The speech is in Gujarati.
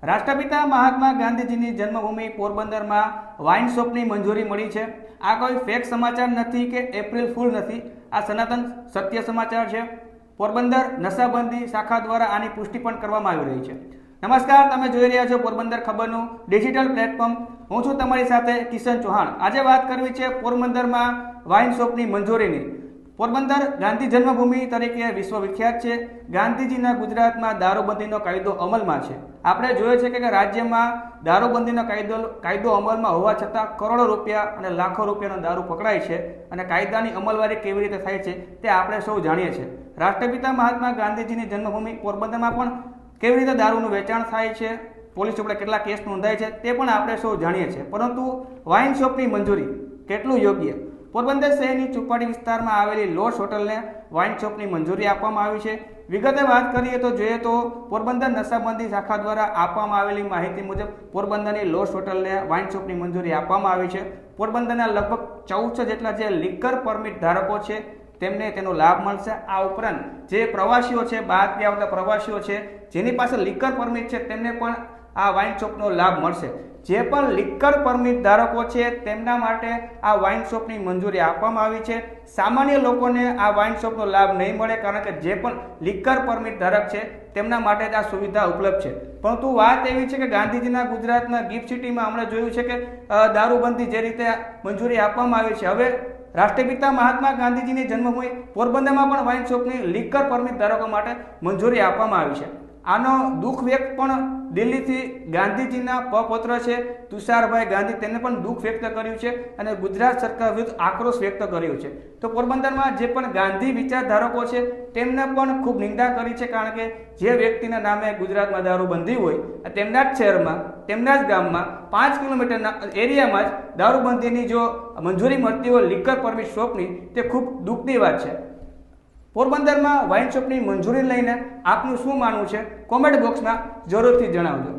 રાષ્ટ્રપિતા મહાત્મા ગાંધીજીની જન્મભૂમિ પોરબંદરમાં વાઇન શોપની મંજૂરી મળી છે। આ કોઈ ફેક સમાચાર નથી કે એપ્રિલ ફૂલ નથી, આ સનાતન સત્ય સમાચાર છે। પોરબંદર નશાબંધી શાખા દ્વારા આની પુષ્ટિ પણ કરવામાં આવી રહી છે। નમસ્કાર, તમે જોઈ રહ્યા છો પોરબંદર ખબરનું ડિજિટલ પ્લેટફોર્મ। હું છું તમારી સાથે કિશન ચૌહાણ। આજે વાત કરવી છે પોરબંદરમાં વાઇન શોપની મંજૂરીની। પોરબંદર ગાંધી જન્મભૂમિ તરીકે વિશ્વવિખ્યાત છે। ગાંધીજીના ગુજરાતમાં દારૂબંધીનો કાયદો અમલમાં છે। આપણે જોયું છે કે રાજ્યમાં દારૂબંધીનો કાયદો અમલમાં હોવા છતાં કરોડો રૂપિયા અને લાખો રૂપિયાનો દારૂ પકડાય છે અને કાયદાની અમલવારી કેવી રીતે થાય છે તે આપણે સૌ જાણીએ છીએ। રાષ્ટ્રપિતા મહાત્મા ગાંધીજીની જન્મભૂમિ પોરબંદરમાં પણ કેવી રીતે દારૂનું વેચાણ થાય છે, પોલીસ ઉપર કેટલા કેસ નોંધાય છે તે પણ આપણે સૌ જાણીએ છીએ। પરંતુ વાઇન શોપની મંજૂરી કેટલું યોગ્ય? પોરબંદર શહેરની ચોપાટી વિસ્તારમાં આવેલી લોસ હોટલને વાઇન શોપની મંજૂરી આપવામાં આવી છે। વિગતે વાત કરીએ તો જોઈએ તો પોરબંદર નશાબંધી શાખા દ્વારા આપવામાં આવેલી માહિતી મુજબ પોરબંદરની લોસ હોટલને વાઇન શોપની મંજૂરી આપવામાં આવી છે। પોરબંદરના લગભગ 1400 જેટલા જે લિકર પરમિટ ધારકો છે તેમને તેનો લાભ મળશે। આ ઉપરાંત જે પ્રવાસીઓ છે, બહારથી આવતા પ્રવાસીઓ છે જેની પાસે લિકર પરમિટ છે તેમને પણ આ વાઇન શોપનો લાભ મળશે। જે પણ લિકર પરમિટ ધારકો છે તેમના માટે આ વાઇન શોપની મંજૂરી આપવામાં આવી છે। સામાન્ય લોકોને આ વાઇન શોપનો લાભ નહીં મળે, કારણ કે જે પણ લિકર પરમિટ ધારક છે તેમના માટે જ આ સુવિધા ઉપલબ્ધ છે। પરંતુ વાત એવી છે કે ગાંધીજીના ગુજરાતના ગિફ્ટ સિટીમાં આપણે જોયું છે કે દારૂબંધી જે રીતે મંજૂરી આપવામાં આવી છે, હવે રાષ્ટ્રપિતા મહાત્મા ગાંધીજીની જન્મભૂમિ પોરબંદરમાં પણ વાઇન શોપની લિકર પરમિટ ધારકો માટે મંજૂરી આપવામાં આવી છે। આનો દુઃખ વ્યક્ત પણ દિલ્હીથી ગાંધીજીના પત્ર છે તુષારભાઈ ગાંધી, તેને પણ દુઃખ વ્યક્ત કર્યું છે અને ગુજરાત સરકાર વિરુદ્ધ આક્રોશ વ્યક્ત કર્યો છે। તો પોરબંદરમાં જે પણ ગાંધી વિચારધારકો છે તેમને પણ ખૂબ નિંદા કરી છે, કારણ કે જે વ્યક્તિના નામે ગુજરાતમાં દારૂબંધી હોય તેમના જ શહેરમાં, તેમના જ ગામમાં 5 કિલોમીટરના એરિયામાં જ દારૂબંધીની જો મંજૂરી મળતી હોય લિકર પરમિટ શોપની, તે ખૂબ દુઃખની વાત છે। પોરબંદરમાં વાઇન શોપની મંજૂરી લઈને આપનું શું માનવું છે? કોમેન્ટ બોક્સમાં જરૂરથી જણાવજો।